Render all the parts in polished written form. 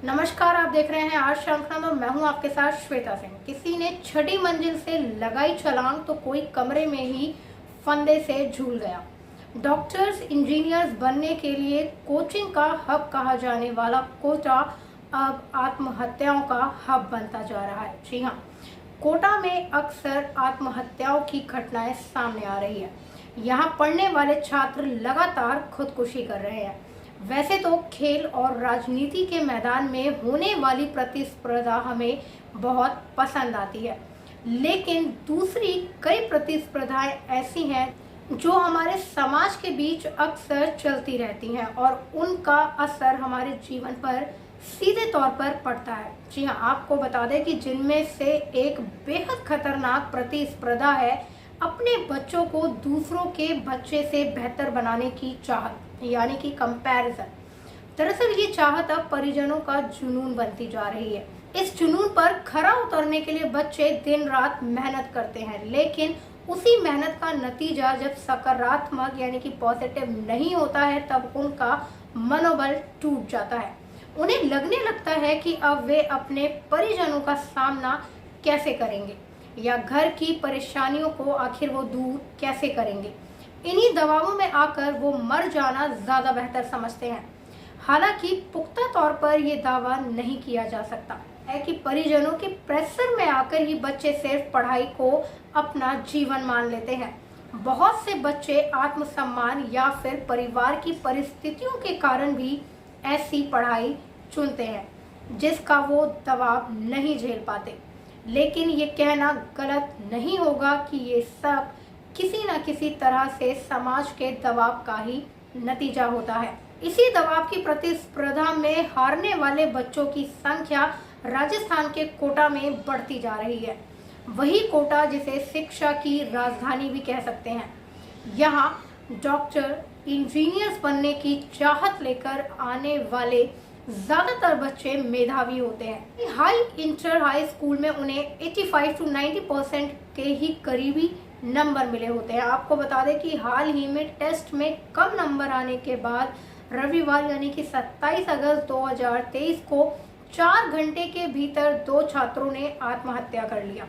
नमस्कार, आप देख रहे हैं आज श्रृंखला और मैं हूं आपके साथ श्वेता सिंह। किसी ने छठी मंजिल से लगाई छलांग तो कोई कमरे में ही फंदे से झूल गया। डॉक्टर्स, इंजीनियर्स बनने के लिए कोचिंग का हब कहा जाने वाला कोटा अब आत्महत्याओं का हब बनता जा रहा है। जी हाँ, कोटा में अक्सर आत्महत्याओं की घटनाएं सामने आ रही है। यहाँ पढ़ने वाले छात्र लगातार खुदकुशी कर रहे हैं। वैसे तो खेल और राजनीति के मैदान में होने वाली प्रतिस्पर्धा हमें बहुत पसंद आती है, लेकिन दूसरी कई प्रतिस्पर्धाएं ऐसी हैं जो हमारे समाज के बीच अक्सर चलती रहती हैं और उनका असर हमारे जीवन पर सीधे तौर पर पड़ता है। जी हाँ, आपको बता दें कि जिनमें से एक बेहद खतरनाक प्रतिस्पर्धा है अपने बच्चों को दूसरों के बच्चे से बेहतर बनाने की चाहत, यानी कि कंपैरिजन। दरअसल ये चाहत अब परिजनों का जुनून बनती जा रही है। इस जुनून पर खरा उतरने के लिए बच्चे दिन रात मेहनत करते हैं, लेकिन उसी मेहनत का नतीजा जब सकारात्मक यानी कि पॉजिटिव नहीं होता है तब उनका मनोबल टूट जाता है। उन्हें लगने लगता है कि अब वे अपने परिजनों का सामना कैसे करेंगे या घर की परेशानियों को आखिर वो दूर कैसे करेंगे। इन्हीं दबावों में आकर वो मर जाना ज्यादा बेहतर समझते हैं। हालांकि पुख्ता तौर पर ये दावा नहीं किया जा सकता है कि परिजनों के प्रेशर में आकर ही बच्चे सिर्फ पढ़ाई को अपना जीवन मान लेते हैं। बहुत से बच्चे आत्मसम्मान या फिर परिवार की परिस्थितियों के कारण भी ऐसी पढ़ाई चुनते हैं जिसका वो दबाव नहीं झेल पाते। लेकिन ये कहना गलत नहीं होगा कि ये सब किसी न किसी तरह से समाज के दबाव का ही नतीजा होता है। इसी दबाव की प्रतिस्पर्धा में हारने वाले बच्चों की संख्या राजस्थान के कोटा में बढ़ती जा रही है। वही कोटा जिसे शिक्षा की राजधानी भी कह सकते हैं। यहाँ डॉक्टर, इंजीनियर्स बनने की चाहत लेकर आने वाले ज्यादातर बच्चे मेधावी होते हैं। हाई स्कूल में उन्हें 85 to 90% के ही करीबी नंबर मिले होते हैं। आपको बता दें कि हाल ही में टेस्ट में कम नंबर आने के बाद रविवार यानी कि 27 अगस्त 2023 को 4 घंटे के भीतर 2 छात्रों ने आत्महत्या कर लिया।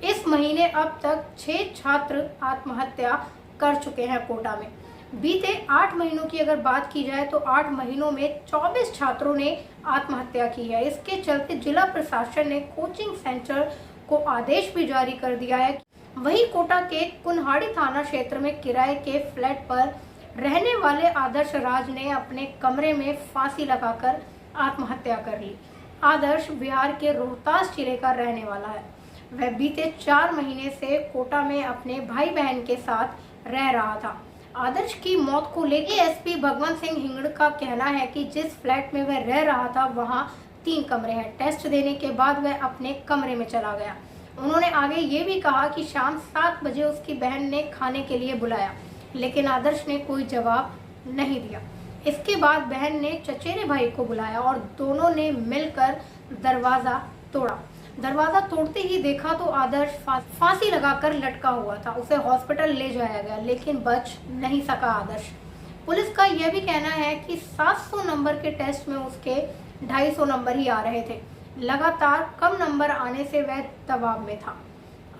इस महीने अब तक 6 छात्र आत्महत्या कर चुके हैं कोटा में। बीते 8 महीनों की अगर बात की जाए तो 8 महीनों में 24 छात्रों ने आत्महत्या की है। इसके चलते जिला प्रशासन ने कोचिंग सेंटर को आदेश भी जारी कर दिया है। वहीं कोटा के कुन्हाड़ी थाना क्षेत्र में किराए के फ्लैट पर रहने वाले आदर्श राज ने अपने कमरे में फांसी लगाकर आत्महत्या कर ली। आदर्श बिहार के रोहतास जिले का रहने वाला है। वह बीते 4 महीने से कोटा में अपने भाई बहन के साथ रह रहा था। आदर्श की मौत को लेकर एसपी भगवंत सिंह हिंगड़ का कहना है कि जिस फ्लैट में वह रह रहा था वहां 3 कमरे हैं। टेस्ट देने के बाद वह अपने कमरे में चला गया। उन्होंने आगे ये भी कहा कि शाम 7 बजे उसकी बहन ने खाने के लिए बुलाया, लेकिन आदर्श ने कोई जवाब नहीं दिया। इसके बाद बहन ने चचेरे भाई को बुलाया और दोनों ने मिलकर दरवाजा तोड़ा। दरवाजा तोड़ते ही देखा तो आदर्श फांसी लगाकर लटका हुआ था। उसे हॉस्पिटल ले जाया गया, लेकिन बच नहीं सका आदर्श। पुलिस का यह भी कहना है कि 700 नंबर के टेस्ट में उसके 250 नंबर ही आ रहे थे। लगातार कम नंबर आने से वह दबाव में था।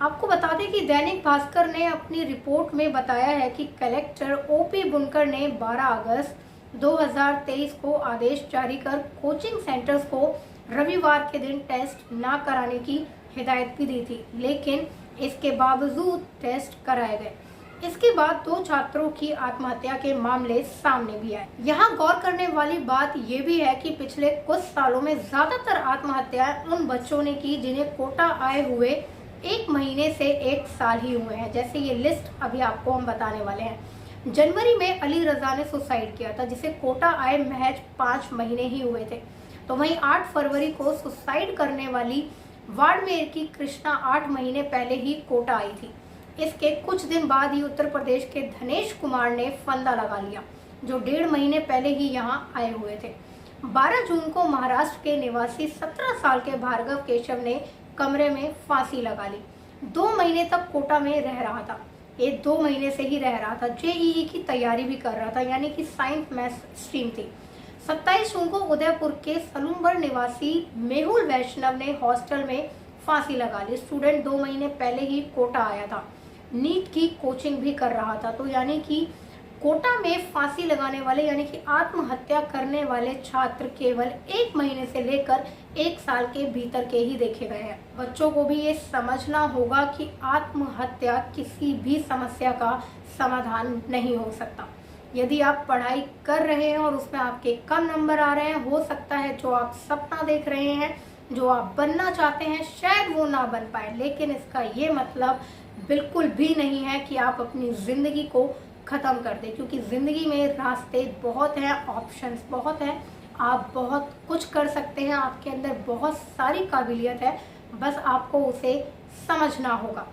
आपको बता दें कि दैनिक भास्कर ने अपनी रिपोर्ट में बताया है कि कलेक्टर ओपी बुनकर ने 12 अगस्त 2023 को आदेश जारी कर कोचिंग सेंटर्स को रविवार के दिन टेस्ट ना कराने की हिदायत भी दी थी, लेकिन इसके बावजूद टेस्ट कराए गए। इसके बाद 2 छात्रों की आत्महत्या के मामले सामने भी आए। यहाँ गौर करने वाली बात यह भी है कि पिछले कुछ सालों में ज्यादातर आत्महत्याएं उन बच्चों ने की जिन्हें कोटा आए हुए 1 महीने से 1 साल ही हुए हैं। जैसे ये लिस्ट अभी आपको हम बताने वाले हैं। जनवरी में अली रजा ने सुसाइड किया था, जिसे कोटा आए महज 5 महीने ही हुए थे। तो वहीं 8 फरवरी को सुसाइड करने वाली वाड़मेर की कृष्णा 8 महीने पहले ही कोटा आई थी। इसके कुछ दिन बाद ही उत्तर प्रदेश के धनेश कुमार ने फंदा लगा लिया, जो 1.5 महीने पहले ही यहाँ आए हुए थे। 12 जून को महाराष्ट्र के निवासी 17 साल के भार्गव केशव ने कमरे में फांसी लगा ली। 2 महीने तक कोटा में रह रहा था। ये 2 महीने से ही रह रहा था। जेईई की तैयारी भी कर रहा था, यानी कि साइंस मैथ्स स्ट्रीम थी। 27 जून को उदयपुर के सलूमगढ़ निवासी मेहुल वैष्णव ने हॉस्टल में फांसी लगा ली। स्टूडेंट 2 महीने पहले ही कोटा आया था, नीट की कोचिंग भी कर रहा था। तो यानी कि कोटा में फांसी लगाने वाले यानी कि आत्महत्या करने वाले छात्र केवल 1 महीने से लेकर 1 साल के भीतर के ही देखे गए हैं। बच्चों को भी ये समझना होगा कि आत्महत्या किसी भी समस्या का समाधान नहीं हो सकता। यदि आप पढ़ाई कर रहे हैं और उसमें आपके कम नंबर आ रहे हैं, हो सकता है जो आप सपना देख रहे हैं, जो आप बनना चाहते हैं, शायद वो ना बन पाए, लेकिन इसका ये मतलब बिल्कुल भी नहीं है कि आप अपनी ज़िंदगी को ख़त्म कर दें, क्योंकि ज़िंदगी में रास्ते बहुत हैं, ऑप्शंस बहुत हैं, आप बहुत कुछ कर सकते हैं, आपके अंदर बहुत सारी काबिलियत है, बस आपको उसे समझना होगा।